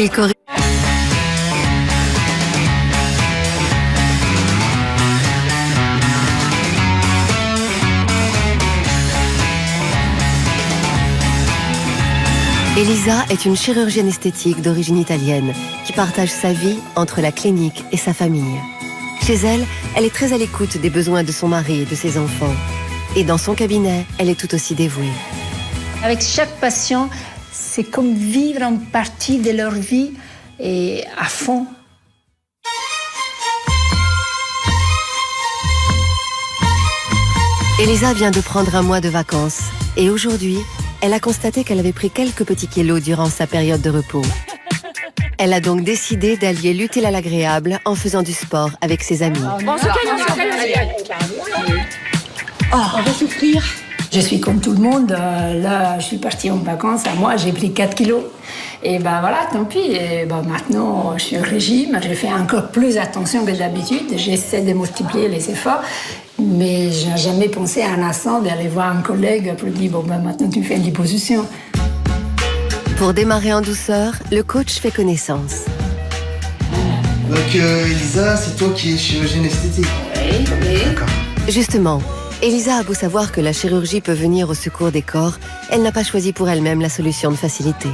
Il corrige. Elisa est une chirurgienne esthétique d'origine italienne qui partage sa vie entre la clinique et sa famille. Chez elle, elle est très à l'écoute des besoins de son mari et de ses enfants. Et dans son cabinet, elle est tout aussi dévouée. Avec chaque patient, c'est comme vivre une partie de leur vie et à fond. Elisa vient de prendre un mois de vacances et aujourd'hui, elle a constaté qu'elle avait pris quelques petits kilos durant sa période de repos. Elle a donc décidé d'allier l'utile à l'agréable en faisant du sport avec ses amis. On va souffrir. Je suis comme tout le monde. Là, je suis partie en vacances. À moi, j'ai pris 4 kilos. Et ben voilà, tant pis. Et ben maintenant, je suis au régime. J'ai fait encore plus attention que d'habitude. J'essaie de multiplier les efforts. Mais je n'ai jamais pensé à un instant d'aller voir un collègue pour dire bon ben maintenant tu fais une liposuction. Pour démarrer en douceur, le coach fait connaissance. Donc Elisa, c'est toi qui es chirurgienne esthétique. Oui. D'accord. Justement, Elisa a beau savoir que la chirurgie peut venir au secours des corps, elle n'a pas choisi pour elle-même la solution de facilité.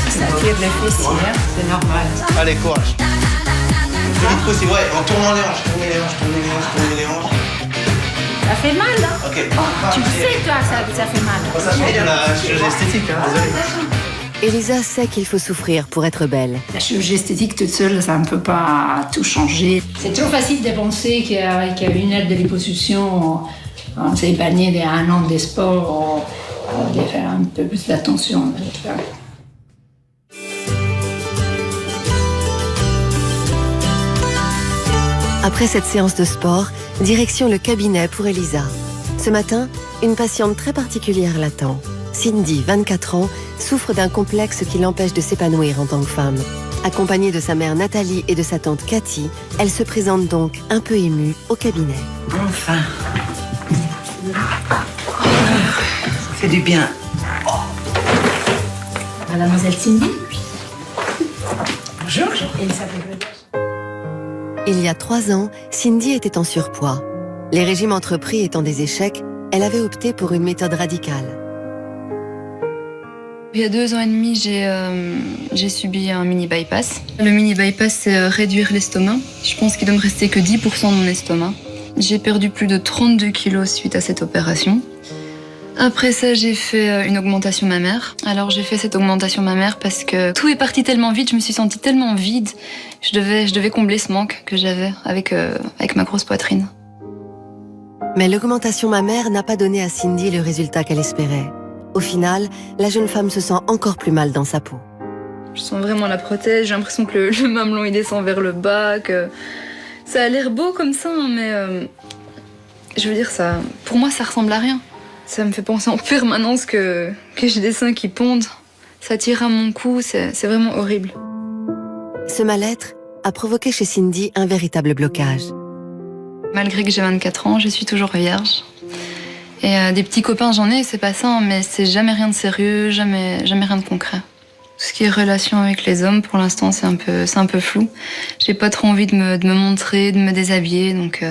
Ça tire les fessiers, hein, c'est normal. Allez, courage. Plus vite possible, ouais, en tournant les hanches. Tournez les hanches. Ça fait mal, hein? Ok. Tu sais, toi, ça fait mal. Ça change de la chirurgie esthétique, hein, désolé. Elisa sait qu'il faut souffrir pour être belle. La chirurgie esthétique toute seule, ça ne peut pas tout changer. C'est trop facile de penser qu'avec une heure de liposuction, on s'est épargné d'un an de sport, on doit faire un peu plus d'attention. Après cette séance de sport, direction le cabinet pour Elisa. Ce matin, une patiente très particulière l'attend. Cindy, 24 ans, souffre d'un complexe qui l'empêche de s'épanouir en tant que femme. Accompagnée de sa mère Nathalie et de sa tante Cathy, elle se présente donc un peu émue au cabinet. Enfin. Ça fait du bien. Mademoiselle Cindy. Bonjour. Il y a 3 ans, Cindy était en surpoids. Les régimes entrepris étant des échecs, elle avait opté pour une méthode radicale. Il y a 2 ans et demi, j'ai subi un mini bypass. Le mini bypass, c'est réduire l'estomac. Je pense qu'il doit me rester que 10% de mon estomac. J'ai perdu plus de 32 kilos suite à cette opération. Après ça, j'ai fait une augmentation mammaire. Alors j'ai fait cette augmentation mammaire parce que tout est parti tellement vite, je me suis sentie tellement vide. Je devais combler ce manque que j'avais avec ma grosse poitrine. Mais l'augmentation mammaire n'a pas donné à Cindy le résultat qu'elle espérait. Au final, la jeune femme se sent encore plus mal dans sa peau. Je sens vraiment la prothèse, j'ai l'impression que le mamelon il descend vers le bas, que ça a l'air beau comme ça, mais je veux dire, ça, pour moi ça ressemble à rien. Ça me fait penser en permanence que j'ai des seins qui pondent. Ça tire à mon cou, c'est vraiment horrible. Ce mal-être a provoqué chez Cindy un véritable blocage. Malgré que j'ai 24 ans, je suis toujours vierge. Et des petits copains, j'en ai, c'est pas ça, mais c'est jamais rien de sérieux, jamais rien de concret. Tout ce qui est relation avec les hommes, pour l'instant, c'est un peu flou. J'ai pas trop envie de me montrer, de me déshabiller, donc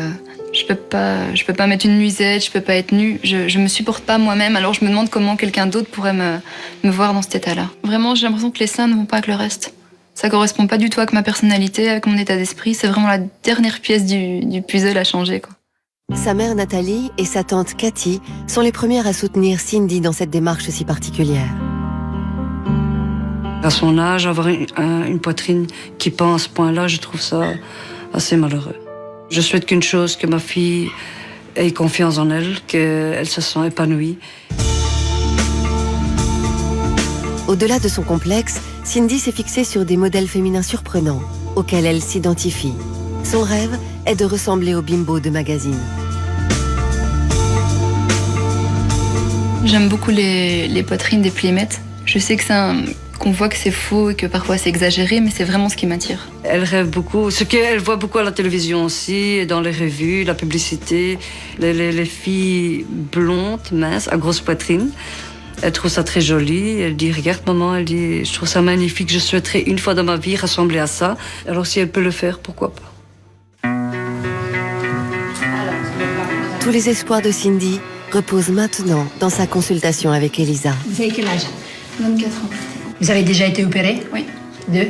je peux pas mettre une nuisette, je peux pas être nue. Je me supporte pas moi-même, alors je me demande comment quelqu'un d'autre pourrait me voir dans cet état-là. Vraiment, j'ai l'impression que les seins ne vont pas avec le reste. Ça correspond pas du tout avec ma personnalité, avec mon état d'esprit. C'est vraiment la dernière pièce du puzzle à changer, quoi. Sa mère Nathalie et sa tante Cathy sont les premières à soutenir Cindy dans cette démarche si particulière. À son âge, avoir une poitrine qui pend à ce point-là, je trouve ça assez malheureux. Je souhaite qu'une chose, que ma fille ait confiance en elle, qu'elle se sent épanouie. Au-delà de son complexe, Cindy s'est fixée sur des modèles féminins surprenants, auxquels elle s'identifie. Son rêve est de ressembler au bimbo de magazine. J'aime beaucoup les poitrines des Playmates. Je sais que qu'on voit que c'est faux et que parfois c'est exagéré, mais c'est vraiment ce qui m'attire. Elle rêve beaucoup, ce qu'elle voit beaucoup à la télévision aussi, dans les revues, la publicité, les filles blondes, minces, à grosse poitrine. Elle trouve ça très joli. Elle dit, regarde maman, elle dit, je trouve ça magnifique. Je souhaiterais une fois dans ma vie ressembler à ça. Alors si elle peut le faire, pourquoi pas. Tous les espoirs de Cindy reposent maintenant dans sa consultation avec Elisa. Vous avez quel âge? 24 ans. Vous avez déjà été opérée? Oui. De?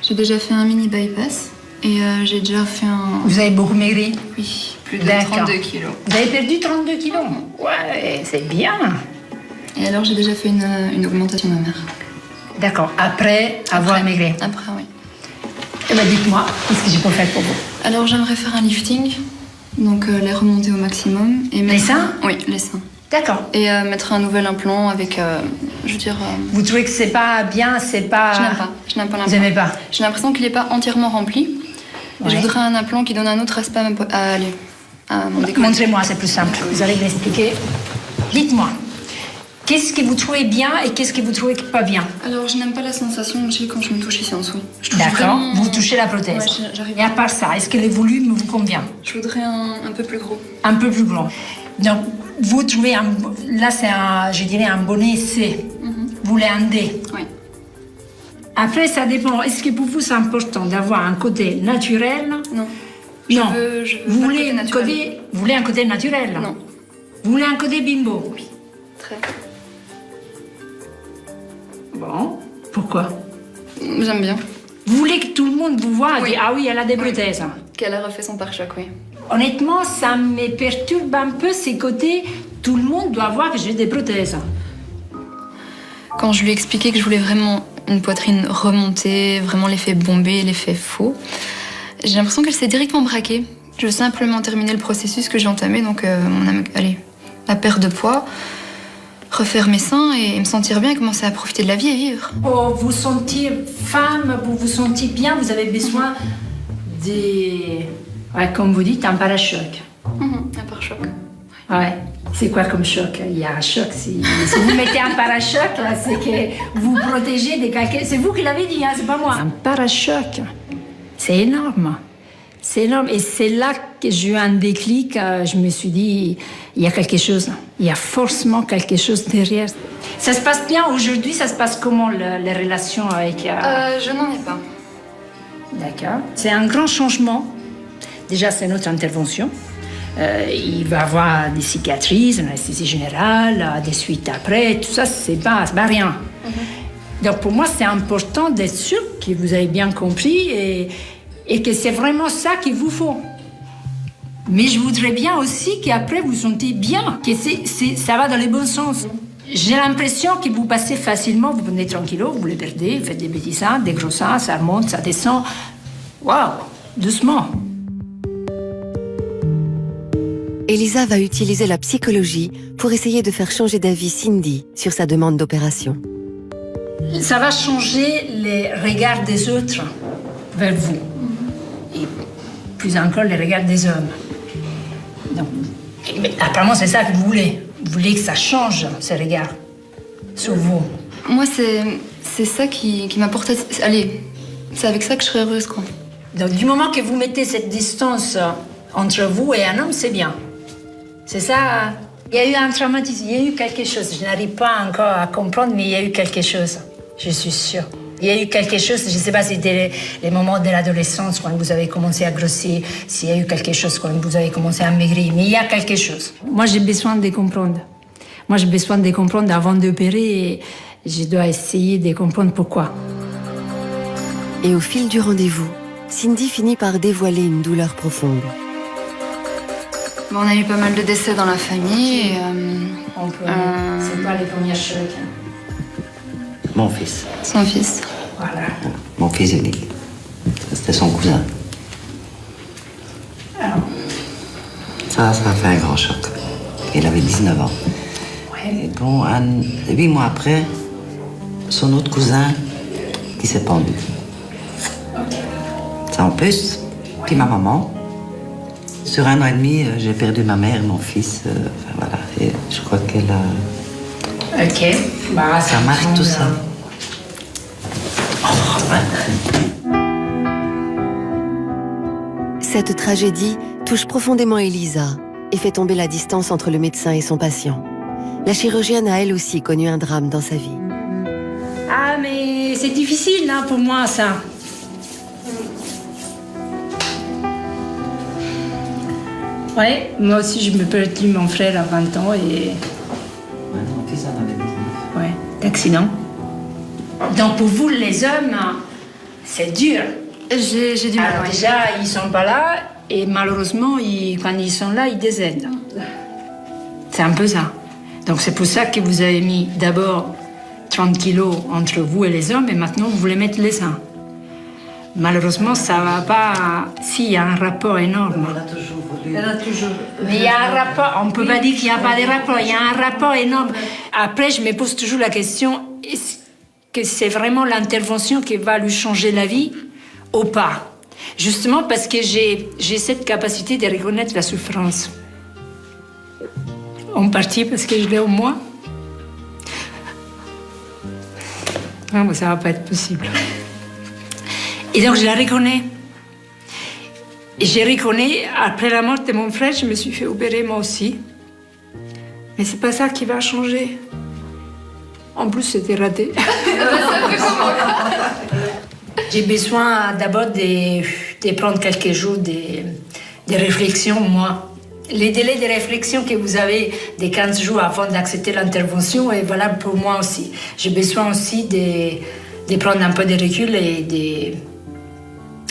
J'ai déjà fait un mini bypass et j'ai déjà fait un... Vous avez beaucoup maigri? Oui, plus de D'accord. 32 kilos. Vous avez perdu 32 kilos? Ouais, c'est bien. Et alors j'ai déjà fait une augmentation mammaire. D'accord, après avoir maigri. Après, oui. Eh bien, dites-moi, qu'est-ce que je peux faire pour vous? Alors j'aimerais faire un lifting, donc les remonter au maximum. Et Les seins? Oui, les seins. D'accord. Et mettre un nouvel implant avec, je veux dire... Vous trouvez que c'est pas bien, c'est pas... Je n'aime pas. Je n'aime pas l'implant. Vous n'aimez pas? J'ai l'impression qu'il n'est pas entièrement rempli. Ouais. Et je voudrais un implant qui donne un autre aspect à mon décolleté. Montrez-moi, c'est plus simple. Vous allez m'expliquer. Dites-moi, qu'est-ce que vous trouvez bien et qu'est-ce que vous trouvez pas bien? Alors, je n'aime pas la sensation que j'ai quand je me touche ici en dessous. Je touche D'accord, vraiment- vous touchez la prothèse. Ouais, j'arrive. Et à part ça, est-ce que le volume vous convient? Je voudrais un peu plus gros. Un peu plus grand. Donc, vous trouvez un... Là, c'est un, je dirais, un bonnet C. Vous voulez un D. Oui. Après, ça dépend. Est-ce que pour vous, c'est important d'avoir un côté naturel? Non. Non. Je veux Vous pas le voulez, côté naturel. vous voulez un côté naturel? Non. Vous voulez un côté bimbo? Oui. Très. Bon, pourquoi? J'aime bien. Vous voulez que tout le monde vous voit et Oui. dise, ah oui, elle a des Oui. prothèses. Qu'elle a refait son pare-choc, oui. Honnêtement, ça me perturbe un peu ces côtés. Tout le monde doit voir que j'ai des prothèses. Quand je lui ai expliqué que je voulais vraiment une poitrine remontée, vraiment l'effet bombé, l'effet faux, j'ai l'impression qu'elle s'est directement braquée. Je veux simplement terminer le processus que j'ai entamé, donc la perte de poids, refaire mes seins et me sentir bien et commencer à profiter de la vie et vivre. Pour vous sentir femme, pour vous sentir bien, vous avez besoin des... Ouais, comme vous dites, un parachoc. Un pare-choc. Ouais. C'est quoi comme choc? Il y a un choc. Si vous mettez un parachoc, là, c'est que vous protégez de quelqu'un. C'est vous qui l'avez dit, hein, c'est pas moi. Un parachoc, c'est énorme. C'est énorme. Et c'est là que j'ai eu un déclic. Je me suis dit, il y a quelque chose. Il y a forcément quelque chose derrière. Ça se passe bien aujourd'hui? Ça se passe comment, les relations avec... Je n'en ai pas. D'accord. C'est un grand changement. Déjà, c'est notre intervention. Il va y avoir des cicatrices, une anesthésie générale, des suites après. Tout ça, c'est pas rien. Donc, pour moi, c'est important d'être sûr que vous avez bien compris et que c'est vraiment ça qu'il vous faut. Mais je voudrais bien aussi qu'après, vous sentez bien, que ça va dans le bon sens. J'ai l'impression que vous passez facilement, vous prenez tranquillo, vous les perdez, vous faites des petits seins, des gros seins, ça remonte, ça descend. Waouh, doucement. Elisa va utiliser la psychologie pour essayer de faire changer d'avis Cindy sur sa demande d'opération. Ça va changer les regards des autres vers vous. Et plus encore les regards des hommes. Donc, mais apparemment, c'est ça que vous voulez. Vous voulez que ça change, ces regards, sur vous. Moi, c'est ça qui m'apporte... Allez, c'est avec ça que je serais heureuse, quoi. Donc, du moment que vous mettez cette distance entre vous et un homme, c'est bien. C'est ça. Il y a eu un traumatisme, il y a eu quelque chose. Je n'arrive pas encore à comprendre, mais il y a eu quelque chose. Je suis sûre. Il y a eu quelque chose, je ne sais pas si c'était les moments de l'adolescence, quand vous avez commencé à grossir, s'il y a eu quelque chose quand vous avez commencé à maigrir, mais il y a quelque chose. Moi, j'ai besoin de comprendre. Moi, j'ai besoin de comprendre avant d'opérer et je dois essayer de comprendre pourquoi. Et au fil du rendez-vous, Cindy finit par dévoiler une douleur profonde. Bon, on a eu pas mal de décès dans la famille et... C'est pas les premiers chocs. Mon fils. Son fils. Voilà. Mon fils unique. C'était son cousin. Alors, Ça a fait un grand choc. Il avait 19 ans. Et bon, 8 mois après, son autre cousin qui s'est pendu. Ça en plus. Puis ma maman. Sur 1 an et demi, j'ai perdu ma mère, mon fils. Enfin, voilà. Et je crois qu'elle a... ok. Bah, Ça marque tout ça. Cette tragédie touche profondément Elisa et fait tomber la distance entre le médecin et son patient. la chirurgienne a elle aussi connu un drame dans sa vie. Ah, mais c'est difficile hein, pour moi, ça. Ouais, moi aussi, je me perdu mon frère à 20 ans et... Ouais, mon fils en avait 19. Ouais, d'accident. Donc pour vous, les hommes, c'est dur. J'ai du mal. Alors déjà, ils sont pas là et malheureusement, quand ils sont là, ils décèdent. C'est un peu ça. Donc c'est pour ça que vous avez mis d'abord 30 kilos entre vous et les hommes et maintenant vous voulez mettre les seins. Malheureusement, ça va pas... Si, il y a un rapport énorme. Elle a toujours voulu. Mais il y a un rapport, on ne peut pas dire qu'il n'y a pas de rapport, il y a un rapport énorme. Après, je me pose toujours la question, est-ce que c'est vraiment l'intervention qui va lui changer la vie ou pas? Justement parce que j'ai cette capacité de reconnaître la souffrance. En partie parce que je l'ai en moi. Non, mais ça ne va pas être possible. Et donc je la reconnais. Et je reconnais, après la mort de mon frère, je me suis fait opérer moi aussi. Mais c'est pas ça qui va changer. En plus, c'était raté. J'ai besoin d'abord de prendre quelques jours de réflexion, moi. Les délais de réflexion que vous avez de 15 jours avant d'accepter l'intervention est valable pour moi aussi. J'ai besoin aussi de prendre un peu de recul et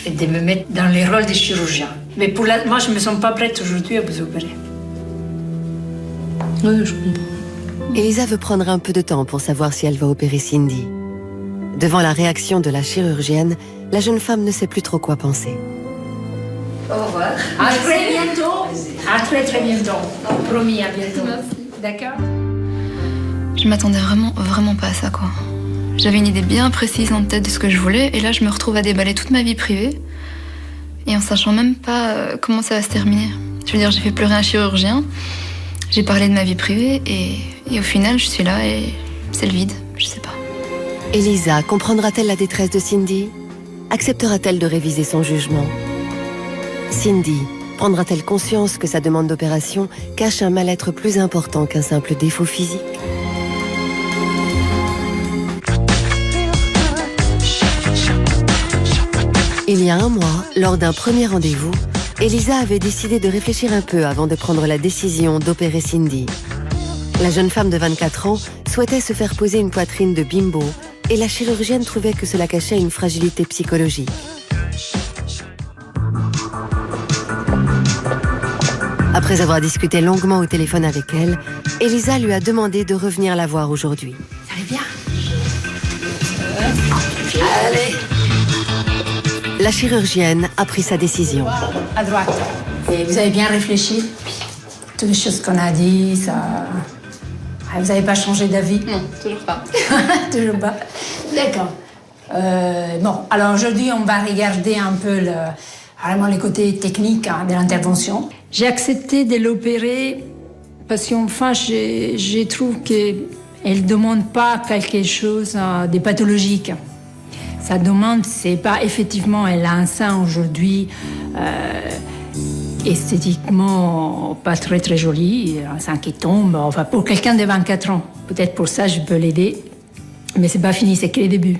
de me mettre dans les rôles des chirurgiens. Mais moi, je ne me sens pas prête aujourd'hui à vous opérer. Oui, je comprends. Elisa veut prendre un peu de temps pour savoir si elle va opérer Cindy. Devant la réaction de la chirurgienne, la jeune femme ne sait plus trop quoi penser. Au revoir. À très bientôt. À très très bientôt. Promis, à bientôt. Merci. D'accord? Je m'attendais vraiment pas à ça, quoi. J'avais une idée bien précise en tête de ce que je voulais, et là je me retrouve à déballer toute ma vie privée, et en sachant même pas comment ça va se terminer. Je veux dire, j'ai fait pleurer un chirurgien, j'ai parlé de ma vie privée, et au final je suis là et c'est le vide, je sais pas. Elisa comprendra-t-elle la détresse de Cindy? Acceptera-t-elle de réviser son jugement? Cindy prendra-t-elle conscience que sa demande d'opération cache un mal-être plus important qu'un simple défaut physique? Il y a un mois, lors d'un premier rendez-vous, Elisa avait décidé de réfléchir un peu avant de prendre la décision d'opérer Cindy. La jeune femme de 24 ans souhaitait se faire poser une poitrine de bimbo et la chirurgienne trouvait que cela cachait une fragilité psychologique. Après avoir discuté longuement au téléphone avec elle, Elisa lui a demandé de revenir la voir aujourd'hui. Ça allait bien? Allez. La chirurgienne a pris sa décision. À droite. Et vous avez bien réfléchi? Toutes les choses qu'on a dit, ça... Ah, vous n'avez pas changé d'avis? Non, toujours pas. Toujours pas. D'accord. Bon, alors aujourd'hui, on va regarder un peu vraiment les côtés techniques de l'intervention. J'ai accepté de l'opérer parce qu'enfin, je trouve qu'elle ne demande pas quelque chose de pathologique. Sa demande, c'est pas effectivement, elle a un sein aujourd'hui esthétiquement pas très très joli, un sein qui tombe, enfin pour quelqu'un de 24 ans. Peut-être pour ça, je peux l'aider, mais c'est pas fini, c'est que le début.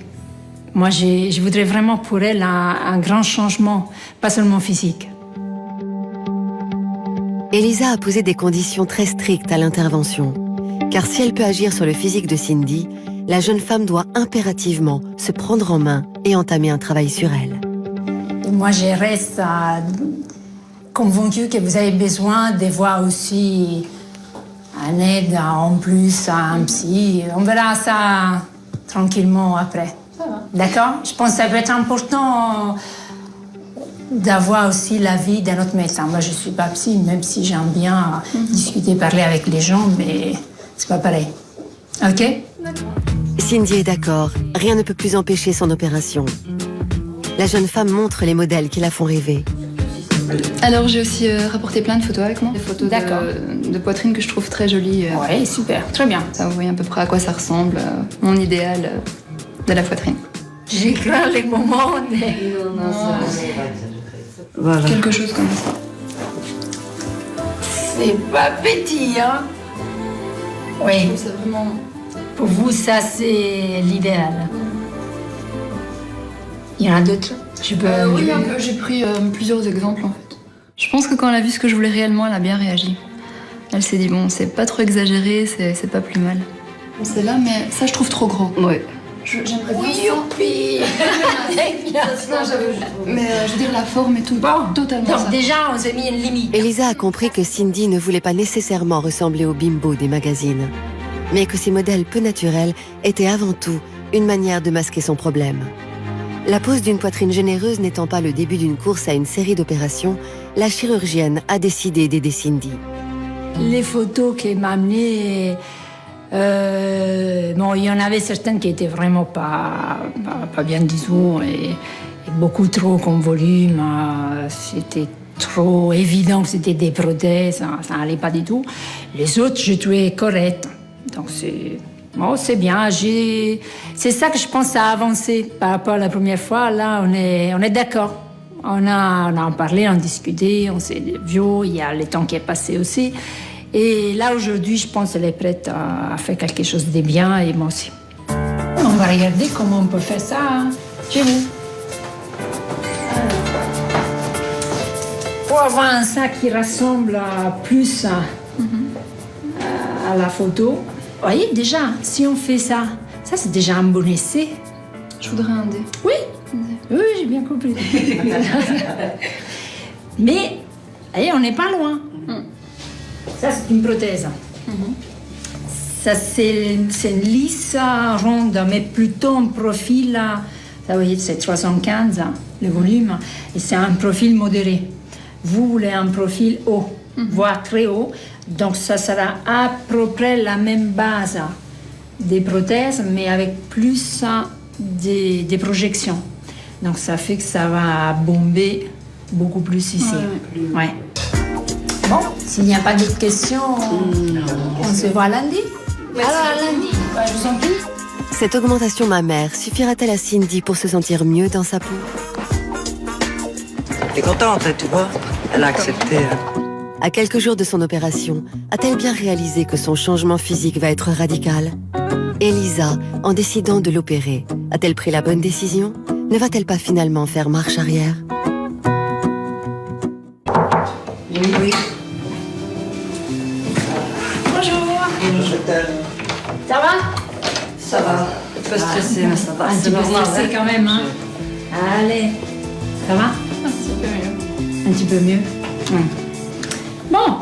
Moi, je voudrais vraiment pour elle un grand changement, pas seulement physique. Elisa a posé des conditions très strictes à l'intervention, car si elle peut agir sur le physique de Cindy, la jeune femme doit impérativement se prendre en main et entamer un travail sur elle. Et moi, je reste convaincue que vous avez besoin de voir aussi un aide en plus, un psy. On verra ça tranquillement après. D'accord? Je pense que ça peut être important d'avoir aussi l'avis d'un autre médecin. Moi, je ne suis pas psy, même si j'aime bien discuter, parler avec les gens, mais c'est pas pareil. OK? Cindy est d'accord, rien ne peut plus empêcher son opération. La jeune femme montre les modèles qui la font rêver. Alors j'ai aussi rapporté plein de photos avec moi. Des photos de poitrine que je trouve très jolies. Oui, super, très bien. Ça, vous voyez à peu près à quoi ça ressemble, mon idéal de la poitrine. J'ai craint les moments. Voilà. Quelque chose comme ça. C'est pas petit, hein? Oui. C'est vraiment... Pour vous, ça, c'est l'idéal. Il y en a d'autres? Je peux... Oui, un peu. J'ai pris plusieurs exemples, en fait. Je pense que quand elle a vu ce que je voulais réellement, elle a bien réagi. Elle s'est dit, bon, c'est pas trop exagéré, c'est pas plus mal. C'est là, mais ça, je trouve trop grand. Oui. J'aimerais bien Oui, ça. youpi. Non, mais je veux dire, la forme et tout. Bon, Totalement donc ça. déjà, on s'est mis une limite. Elisa a compris que Cindy ne voulait pas nécessairement ressembler au bimbo des magazines, mais que ces modèles peu naturels étaient avant tout une manière de masquer son problème. La pose d'une poitrine généreuse n'étant pas le début d'une course à une série d'opérations, la chirurgienne a décidé d'aider Cindy. Les photos qu'elle m'a amenées, bon, il y en avait certaines qui étaient vraiment pas bien, disons, et beaucoup trop comme volume. C'était trop évident que c'était des prothèses, ça n'allait pas du tout. Les autres, je trouvais correctes. Donc c'est bien. C'est ça que je pense à avancer par rapport à la première fois. Là, on est d'accord. On a en parlé, on a discuté, on s'est vu, il y a le temps qui est passé aussi. Et là, aujourd'hui, je pense qu'elle est prête à faire quelque chose de bien, et moi aussi. On va regarder comment on peut faire ça, hein, chez nous. Pour avoir un sac qui ressemble plus à la photo. Vous voyez, déjà, si on fait ça, ça c'est déjà un bon essai. Je voudrais un dé. Oui, oui, j'ai bien compris. Mais, allez, on n'est pas loin. Ça, c'est une prothèse. Ça, c'est une lisse ronde, mais plutôt un profil, ça, vous voyez, c'est 315, le volume, et c'est un profil modéré. Vous voulez un profil haut, voire très haut, donc ça sera à peu près la même base des prothèses, mais avec plus des projections. Donc ça fait que ça va bomber beaucoup plus ici. Ouais. Bon, s'il n'y a pas d'autres questions, on se voit lundi. Alors à lundi, je vous en prie. Cette augmentation mammaire suffira-t-elle à Cindy pour se sentir mieux dans sa peau? Elle est contente, hein, tu vois. Elle a accepté. À quelques jours de son opération, a-t-elle bien réalisé que son changement physique va être radical? Elisa, en décidant de l'opérer, a-t-elle pris la bonne décision? Ne va-t-elle pas finalement faire marche arrière? Oui. Bonjour. Ça va? Ça va. Un peu stressé, mais ça va. Un petit peu stressé quand même, hein? Allez. Ça va? Un petit peu mieux. Un petit peu mieux. Bon,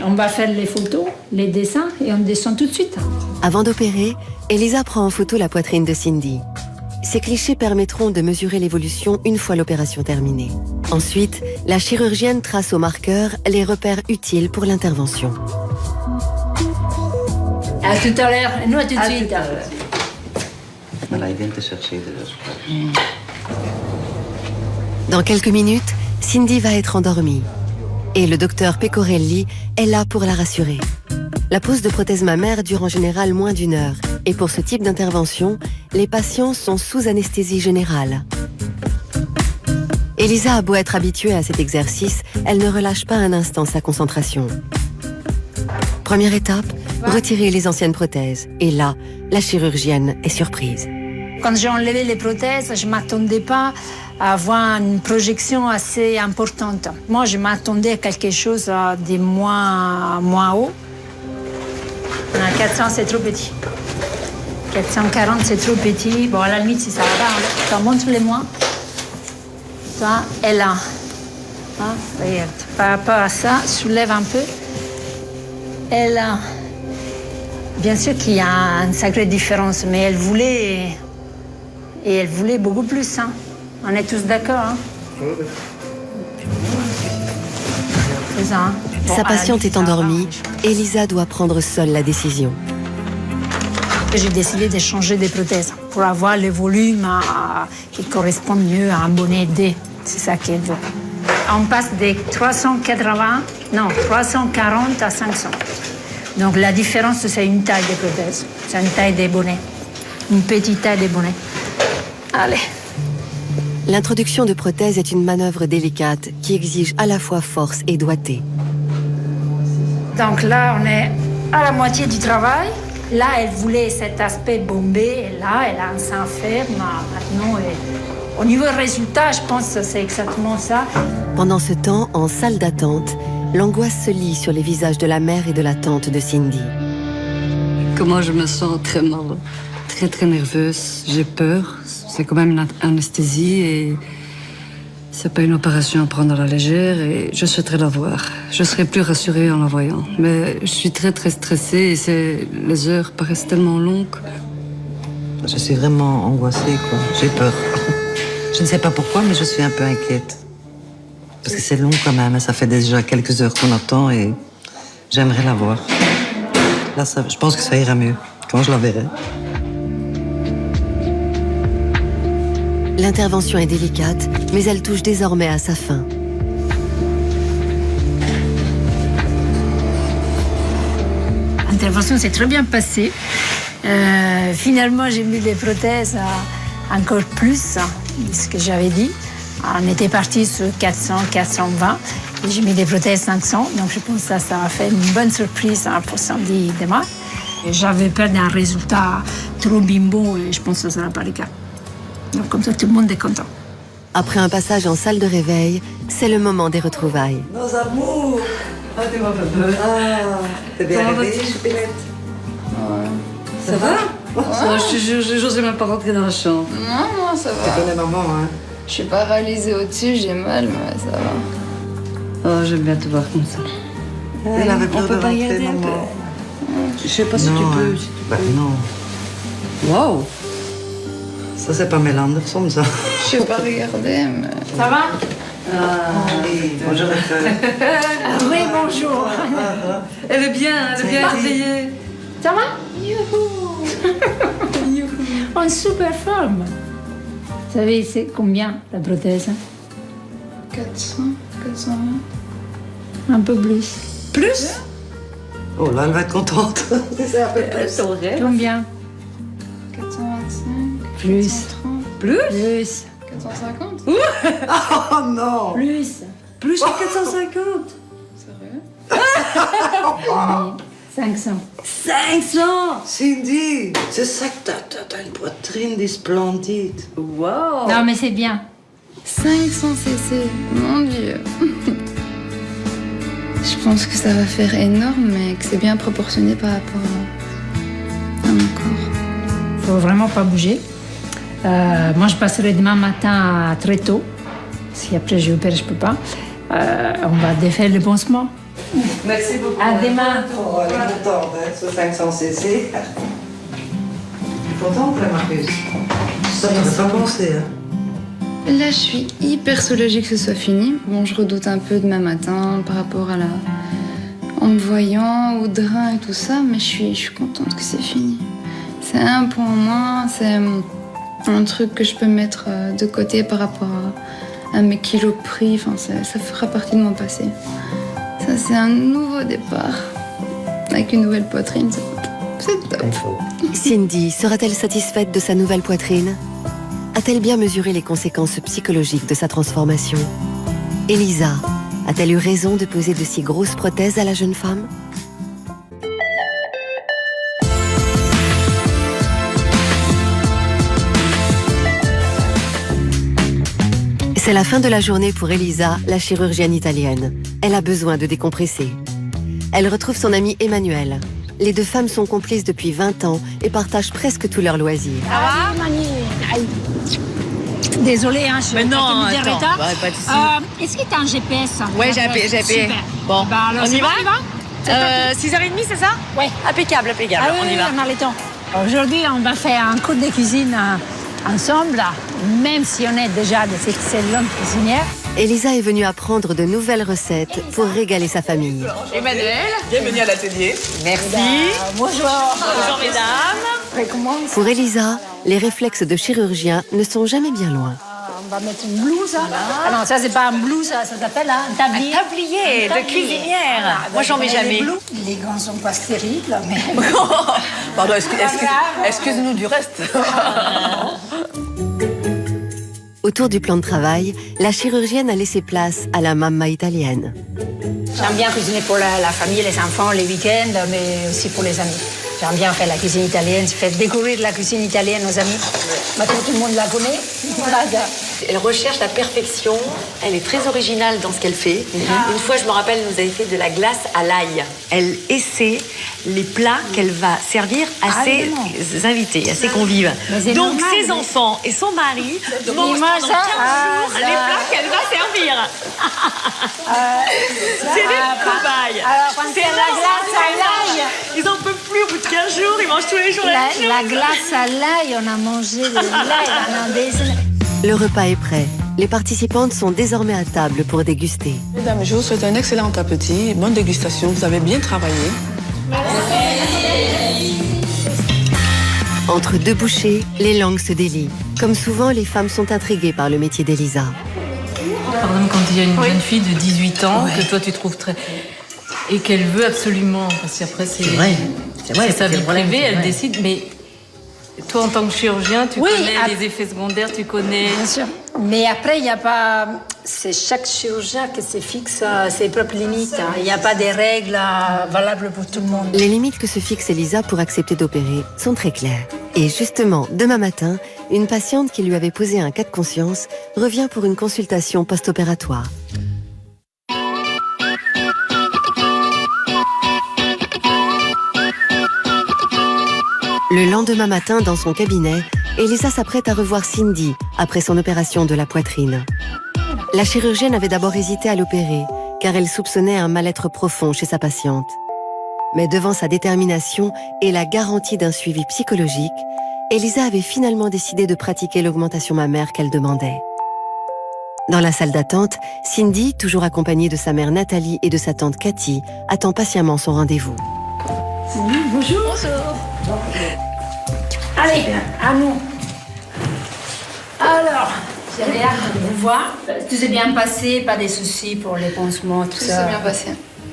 on va faire les photos, les dessins, et on descend tout de suite. Avant d'opérer, Elisa prend en photo la poitrine de Cindy. Ces clichés permettront de mesurer l'évolution une fois l'opération terminée. Ensuite, la chirurgienne trace au marqueur les repères utiles pour l'intervention. À tout à l'heure. Nous, à tout de suite. Voilà, ils viennent te chercher déjà, je crois. Dans quelques minutes, Cindy va être endormie. Et le docteur Pecorelli est là pour la rassurer. La pose de prothèse mammaire dure en général moins d'1 heure. Et pour ce type d'intervention, les patients sont sous anesthésie générale. Elisa a beau être habituée à cet exercice, elle ne relâche pas un instant sa concentration. Première étape, retirer les anciennes prothèses. Et là, la chirurgienne est surprise. Quand j'ai enlevé les prothèses, je ne m'attendais pas à avoir une projection assez importante. Moi, je m'attendais à quelque chose de moins haut. 400, c'est trop petit. 440, c'est trop petit. Bon, à la limite, si ça va, montre-les-moi. Toi, et là. Hein, regarde. Par rapport à ça, soulève un peu. Et là. Bien sûr qu'il y a une sacrée différence, mais elle voulait beaucoup plus. Hein. On est tous d'accord. Hein. C'est ça. Hein. Bon, Sa patiente est endormie, Elisa doit prendre seule la décision. J'ai décidé de changer de prothèse pour avoir le volume qui correspond mieux à un bonnet D. C'est ça qu'elle veut. On passe de 340 à 500. Donc la différence, c'est une taille de prothèse. C'est une taille des bonnets. Une petite taille des bonnets. Allez. L'introduction de prothèses est une manœuvre délicate qui exige à la fois force et doigté. Donc là, on est à la moitié du travail. Là, elle voulait cet aspect bombé, et là, elle s'enferme. Maintenant, au niveau résultat, je pense que c'est exactement ça. Pendant ce temps, en salle d'attente, l'angoisse se lit sur les visages de la mère et de la tante de Cindy. Comment je me sens très mal, très très nerveuse. J'ai peur. C'est quand même une anesthésie et c'est pas une opération à prendre à la légère et je souhaiterais la voir. Je serais plus rassurée en la voyant. Mais je suis très très stressée et les heures paraissent tellement longues. Je suis vraiment angoissée, quoi. J'ai peur. Je ne sais pas pourquoi, mais je suis un peu inquiète. Parce que c'est long quand même, ça fait déjà quelques heures qu'on attend et j'aimerais la voir. Là, je pense que ça ira mieux quand je la verrai. L'intervention est délicate, mais elle touche désormais à sa fin. L'intervention s'est très bien passée. Finalement, j'ai mis des prothèses encore plus de ce que j'avais dit. On était parti sur 400, 420. Et j'ai mis des prothèses 500. Donc, je pense que ça m'a fait une bonne surprise pour samedi demain. J'avais peur d'un résultat trop bimbo et je pense que ça ne sera pas le cas. Donc, comme ça, tout le monde est content. Après un passage en salle de réveil, c'est le moment des retrouvailles. Nos amours! Ah, tu m'as fait peur. Ah, t'es bien réveillée, Choupinette? Ça va? Ça, je te jure, j'osais même pas rentrer dans la chambre. Non, ça va. Tu connais maman, hein? Je suis paralysée au-dessus, j'ai mal, mais ça va. Oh, j'aime bien te voir comme ça. Elle avait peur On peut de pas y rentrer, aller un peu? maman. Je sais pas si tu Non, peux. hein. Si tu Bah, peux. non. Wow! Ça, c'est pas Mel Anderson, ça. Je sais pas regarder, mais... Ça va? Oui, bonjour, Oui, bonjour. Elle est bien réveillée. Ça va? En super forme. Vous savez, c'est combien la prothèse? 400, 420. Un peu plus. Plus? Oh là, elle va être contente. C'est un peu plus. Combien? 425. Plus. 430. Plus? Plus. 450. Oh non! Plus. Plus que 450? Sérieux? 500. 500! Cindy, c'est ça que t'as une poitrine des splendides. Wow! Non, mais c'est bien. 500 cc, mon Dieu. Je pense que ça va faire énorme, mais que c'est bien proportionné par rapport à mon corps. Faut vraiment pas bouger. Moi, je passerai demain matin très tôt. Si après je opère, je peux pas. On va défaire le pansement. Merci beaucoup. À demain. Oh, elle est contente, hein, ce 500 cc. Elle est contente, la Marcus. Ça, t'aurais pas pensé, hein? Là, je suis hyper soulagée que ce soit fini. Bon, je redoute un peu demain matin par rapport à la... En me voyant au drain et tout ça, mais je suis contente que c'est fini. C'est un point en moins, c'est un truc que je peux mettre de côté par rapport à mes kilos pris. Enfin, ça fera partie de mon passé. Ça, c'est un nouveau départ. Avec une nouvelle poitrine, c'est top. Cindy sera-t-elle satisfaite de sa nouvelle poitrine? A-t-elle bien mesuré les conséquences psychologiques de sa transformation? Elisa a-t-elle eu raison de poser de si grosses prothèses à la jeune femme? C'est la fin de la journée pour Elisa, la chirurgienne italienne. Elle a besoin de décompresser. Elle retrouve son amie Emmanuelle. Les deux femmes sont complices depuis 20 ans et partagent presque tous leurs loisirs. Ça va, Mani? Désolée, hein, je Mais non, suis attends, retard. ouais, pas de souci. Est-ce que tu as un GPS? Ouais, j'ai un GPS. Super. Bon, Bah, alors, on c'est y bon, va 6h30, c'est ça? Ouais. Impeccable, impeccable. Ah oui, on y va. on a le temps. Aujourd'hui, on va faire un cours de cuisine ensemble, même si on est déjà des excellentes cuisinières. Elisa est venue apprendre de nouvelles recettes pour régaler sa famille. Emmanuel, bienvenue à l'atelier. Merci. Bonjour. Bonjour, mesdames. Recommence. Pour Elisa, les réflexes de chirurgien ne sont jamais bien loin. On va mettre une blouse. Ah non, ça, c'est pas un blouse, ça s'appelle un tablier. Un tablier de cuisinière. Moi, j'en mets jamais. Les gants sont pas stériles, mais... Pardon, excuse-nous du reste. Au Autour du plan de travail, la chirurgienne a laissé place à la mamma italienne. J'aime bien cuisiner pour la famille, les enfants, les week-ends, mais aussi pour les amis. J'aime bien faire la cuisine italienne, faire découvrir la cuisine italienne aux amis. Maintenant, tout le monde la connaît. Voilà. Elle recherche la perfection, elle est très originale dans ce qu'elle fait. Une fois, je me rappelle, elle nous avait fait de la glace à l'ail. Elle essaie les plats qu'elle va servir à ses invités, à ses convives. Donc, normal, ses enfants et son mari mangent pendant 15 jours les plats qu'elle va servir. C'est des cobayes. Alors, quand c'est la glace à l'ail... Ils n'en peuvent plus au bout de 15 jours, ils mangent tous les jours la même chose. La glace à l'ail, on a mangé de l'ail pendant des... Le repas est prêt. Les participantes sont désormais à table pour déguster. Mesdames, je vous souhaite un excellent appétit, bonne dégustation, vous avez bien travaillé. Entre deux bouchées, les langues se délient. Comme souvent, les femmes sont intriguées par le métier d'Elisa. Par exemple, quand il y a une jeune fille de 18 ans que toi tu trouves très... et qu'elle veut absolument, parce qu'après c'est sa vie privée, elle décide, mais toi en tant que chirurgien, tu connais les effets secondaires, tu connais... Bien sûr. Mais après, il n'y a pas... C'est chaque chirurgien qui se fixe ses propres limites. Il n'y a pas des règles valables pour tout le monde. Les limites que se fixe Elisa pour accepter d'opérer sont très claires. Et justement, demain matin, une patiente qui lui avait posé un cas de conscience revient pour une consultation post-opératoire. Le lendemain matin, dans son cabinet, Elisa s'apprête à revoir Cindy après son opération de la poitrine. La chirurgienne avait d'abord hésité à l'opérer, car elle soupçonnait un mal-être profond chez sa patiente. Mais devant sa détermination et la garantie d'un suivi psychologique, Elisa avait finalement décidé de pratiquer l'augmentation mammaire qu'elle demandait. Dans la salle d'attente, Cindy, toujours accompagnée de sa mère Nathalie et de sa tante Cathy, attend patiemment son rendez-vous. Bonjour. Bonjour. Allez, à nous. Alors, j'ai hâte de vous voir. Tout s'est bien passé, pas de soucis pour les pansements, tout ça. Tout s'est bien passé.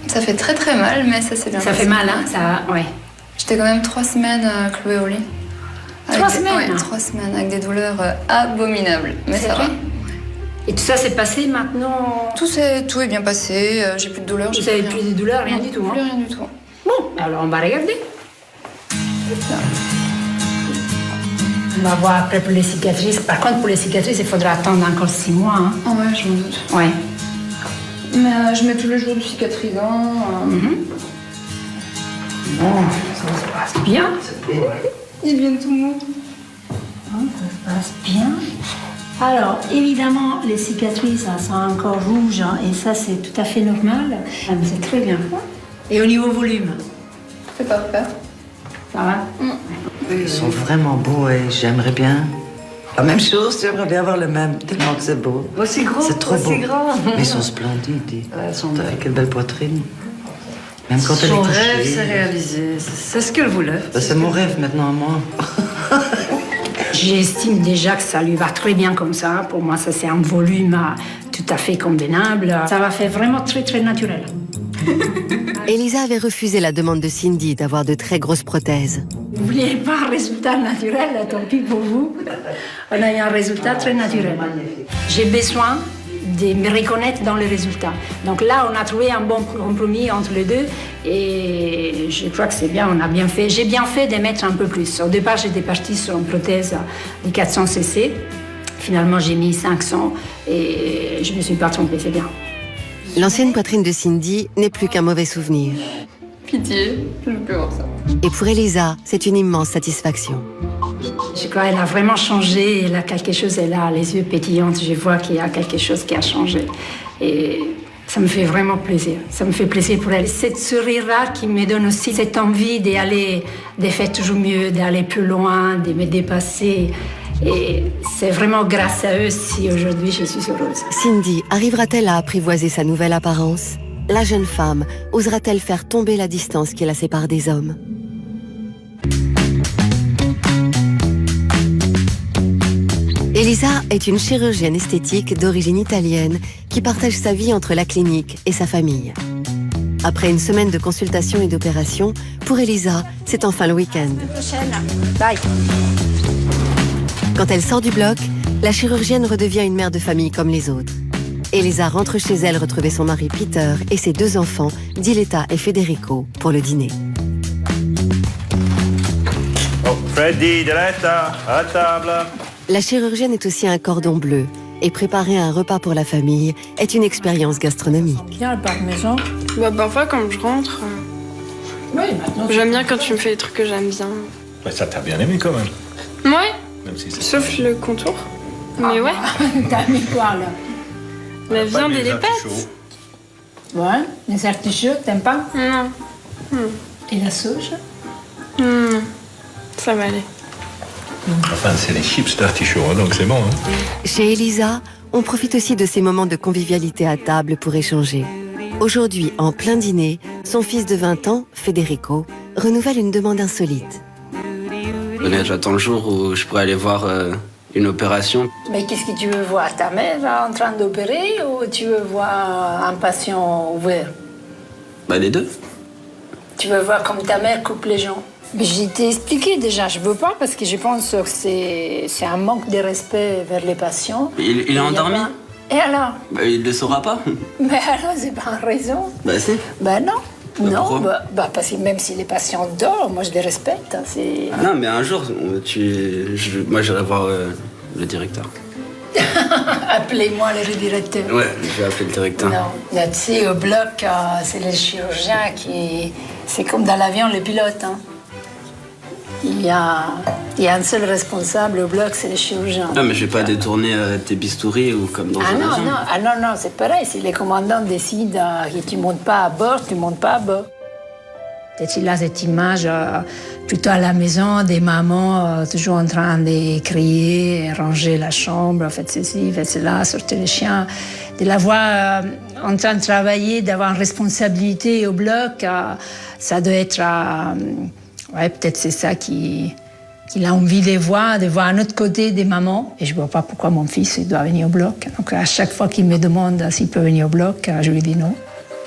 Ça fait très très mal, mais ça s'est bien passé. Ça fait mal, hein, ça, ouais. J'étais quand même 3 semaines clouée au lit. 3 semaines? Ouais, 3 semaines, avec des douleurs abominables. Mais ça va. Et tout ça s'est passé maintenant? Tout est bien passé, j'ai plus de douleurs. Vous n'avez plus de douleurs, rien du tout, hein? Plus rien du tout. Bon, alors on va regarder. On va voir après pour les cicatrices. Par contre, pour les cicatrices, il faudra attendre encore 6 mois. Hein. Oh ouais, je m'en doute. Ouais. Mais je mets tous les jours du cicatrisant. Bon, ça se passe bien. Ils viennent tout mou. Ça se passe bien. Alors, évidemment, les cicatrices, elles sont encore rouges, hein, et ça, c'est tout à fait normal. Ah, mais c'est très bien. Et au niveau volume? C'est parfait. Ça va? Ils sont vraiment beaux et j'aimerais bien. La même chose, j'aimerais bien avoir le même, tellement que c'est beau. Aussi gros, C'est trop aussi beau. grand. Mais ils sont splendides. Elles sont Avec quelle belle poitrine. Même quand elle est Son touchée. rêve s'est réalisé. C'est ce qu'elle voulait. C'est mon rêve maintenant à moi. J'estime déjà que ça lui va très bien comme ça. Pour moi, ça, c'est un volume tout à fait convenable. Ça va faire vraiment très, très naturel. Elisa avait refusé la demande de Cindy d'avoir de très grosses prothèses. N'oubliez pas un résultat naturel, tant pis pour vous. On a eu un résultat très naturel. J'ai besoin de me reconnaître dans les résultats. Donc là, on a trouvé un bon compromis entre les deux et je crois que c'est bien, on a bien fait. J'ai bien fait de mettre un peu plus. Au départ, j'étais partie sur une prothèse de 400 cc. Finalement, j'ai mis 500 et je ne me suis pas trompée, c'est bien. L'ancienne poitrine de Cindy n'est plus qu'un mauvais souvenir. Pitié, je peux voir ça. Et pour Elisa, c'est une immense satisfaction. Je crois qu'elle a vraiment changé, elle a quelque chose, elle a les yeux pétillants, je vois qu'il y a quelque chose qui a changé. Et ça me fait vraiment plaisir, ça me fait plaisir pour elle. Cette sourire-là qui me donne aussi cette envie d'aller, de faire toujours mieux, d'aller plus loin, de me dépasser. Et c'est vraiment grâce à eux si aujourd'hui je suis heureuse. Cindy arrivera-t-elle à apprivoiser sa nouvelle apparence? La jeune femme osera-t-elle faire tomber la distance qui la sépare des hommes? Elisa est une chirurgienne esthétique d'origine italienne qui partage sa vie entre la clinique et sa famille. Après une semaine de consultation et d'opération, pour Elisa, c'est enfin le week-end. Bye. Quand elle sort du bloc, La chirurgienne redevient une mère de famille comme les autres. Elisa rentre chez elle retrouver son mari Peter et ses 2 enfants, Diletta et Federico, pour le dîner. Oh, Freddy, Diletta, à table. La chirurgienne est aussi un cordon bleu et préparer un repas pour la famille est une expérience gastronomique. Viens, le parmesan. Bah, parfois, quand je rentre, Oui, maintenant. j'aime bien quand tu me fais des trucs que j'aime bien. Ouais, ça t'a bien aimé quand même. Ouais, Même si c'est sauf le contour. Mais ouais, T'as mis quoi, là? la viande et les pâtes. Ouais, les artichauts, t'aimes pas? Non, Et la sauge? ça va aller. Enfin, c'est les chips d'artichaut, hein, donc c'est bon. Hein. Chez Elisa, on profite aussi de ces moments de convivialité à table pour échanger. Aujourd'hui, en plein dîner, son fils de 20 ans, Federico, renouvelle une demande insolite. J'attends le jour où je pourrais aller voir une opération. Mais qu'est-ce que tu veux voir? Ta mère en train d'opérer ou tu veux voir un patient ouvert? Bah, les deux. Tu veux voir comme ta mère coupe les gens? Mais je t'ai expliqué déjà, je veux pas parce que je pense que c'est un manque de respect vers les patients. Il est endormi? Et alors? Bah, il le saura pas. Mais alors, c'est pas une raison. Bah, si. Ben non. Bah, Non, pourquoi parce que même si les patients dorment, moi je les respecte. Hein, c'est... Ah non, mais un jour, moi j'irai voir le directeur. Appelez-moi le directeur. Ouais, je vais appeler le directeur. Non, là, tu sais, au bloc, c'est les chirurgiens qui... C'est comme dans l'avion, les pilotes. Hein. Il y a un seul responsable au bloc, c'est les chirurgiens. Non, mais je vais pas détourner tes bistouris ou comme dans un avion. Non, c'est pareil. Si les commandants décident que tu montes pas à bord, tu montes pas à bord. Tu as cette image plutôt à la maison des mamans toujours en train de crier, ranger la chambre, faites ceci, faites cela, sortez les chiens. De la voir en train de travailler, d'avoir une responsabilité au bloc, ça doit être... ouais, peut-être c'est ça qu'il a envie de voir un autre côté des mamans. Et je ne vois pas pourquoi mon fils il doit venir au bloc. Donc à chaque fois qu'il me demande s'il peut venir au bloc, je lui dis non.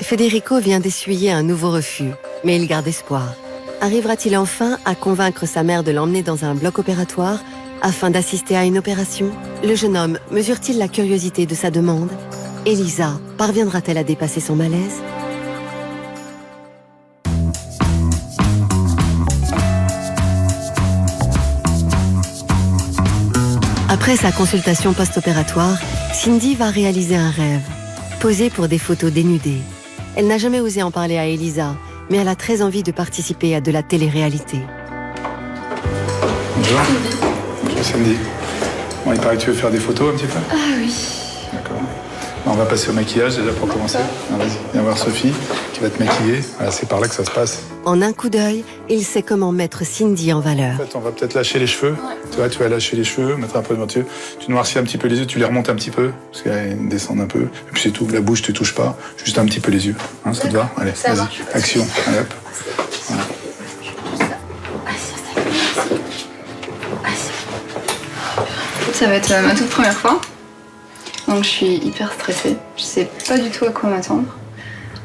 Federico vient d'essuyer un nouveau refus, mais il garde espoir. Arrivera-t-il enfin à convaincre sa mère de l'emmener dans un bloc opératoire afin d'assister à une opération? Le jeune homme mesure-t-il la curiosité de sa demande? Elisa parviendra-t-elle à dépasser son malaise? Après sa consultation post-opératoire, Cindy va réaliser un rêve, poser pour des photos dénudées. Elle n'a jamais osé en parler à Elisa, mais elle a très envie de participer à de la télé-réalité. Bonjour. Bonjour Cindy. Bon, il paraît que tu veux faire des photos un petit peu? Ah oui. D'accord. On va passer au maquillage déjà pour commencer. Ah, vas-y, viens voir Sophie qui va te maquiller. Voilà, c'est par là que ça se passe. En un coup d'œil, il sait comment mettre Cindy en valeur. En fait, on va peut-être lâcher les cheveux. Ouais. Tu vois, tu vas lâcher les cheveux, mettre un peu de menture. Tu noircis un petit peu les yeux, tu les remontes un petit peu, parce qu'elles descendent un peu. Et puis c'est tout. La bouche, tu touches pas. Juste un petit peu les yeux. Hein, ça te va? Allez, vas-y. Action. Allez, hop. Voilà. Ça va être ma toute première fois. Donc je suis hyper stressée. Je sais pas du tout à quoi m'attendre.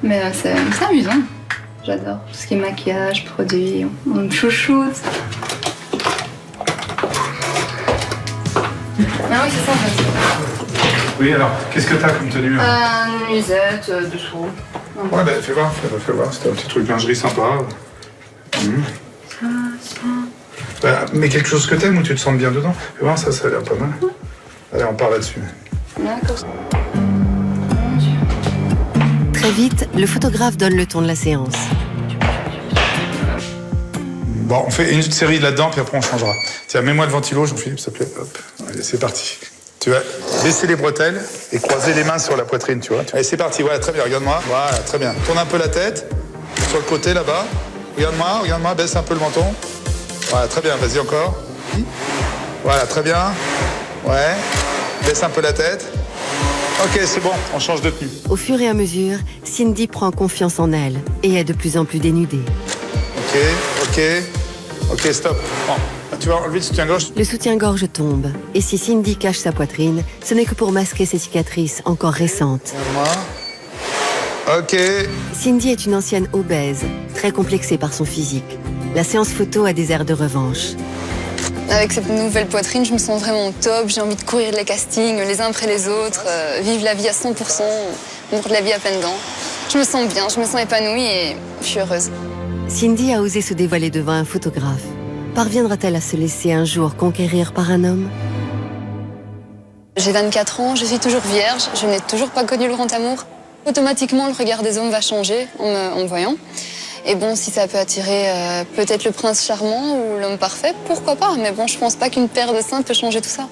Mais c'est amusant. J'adore tout ce qui est maquillage, produits, on me chouchoute. Ah oui, c'est ça en fait. Oui, alors, qu'est-ce que t'as comme tenue? Une nuisette, dessous. Ouais, bah fais voir. C'était un petit truc lingerie sympa. Bah, mais quelque chose que t'aimes où tu te sens bien dedans. Fais voir, ça a l'air pas mal. Allez, on part là-dessus. D'accord. Très vite, le photographe donne le ton de la séance. Bon, on fait une série là-dedans, puis après on changera. Tiens, mets-moi le ventilo, Jean-Philippe, s'il te plaît. Hop, allez, c'est parti. Tu vas baisser les bretelles et croiser les mains sur la poitrine, tu vois. Allez, c'est parti, voilà, très bien, regarde-moi. Voilà, très bien. Tourne un peu la tête, sur le côté, là-bas. Regarde-moi, baisse un peu le menton. Voilà, très bien, vas-y encore. Voilà, très bien. Ouais, baisse un peu la tête. Ok, c'est bon, on change de tenue. Au fur et à mesure, Cindy prend confiance en elle et est de plus en plus dénudée. Ok, stop. Bon, tu vas enlever le soutien-gorge. Le soutien-gorge tombe. Et si Cindy cache sa poitrine, ce n'est que pour masquer ses cicatrices encore récentes. Ok. Cindy est une ancienne obèse, très complexée par son physique. La séance photo a des airs de revanche. Avec cette nouvelle poitrine, je me sens vraiment au top. J'ai envie de courir les castings les uns après les autres, vivre la vie à 100%, mordre la vie à pleines dents. Je me sens bien, je me sens épanouie et je suis heureuse. Cindy a osé se dévoiler devant un photographe. Parviendra-t-elle à se laisser un jour conquérir par un homme? J'ai 24 ans, je suis toujours vierge, je n'ai toujours pas connu le grand amour. Automatiquement, le regard des hommes va changer en me voyant. Et bon, si ça peut attirer peut-être le prince charmant ou l'homme parfait, pourquoi pas? Mais bon, je pense pas qu'une paire de seins peut changer tout ça.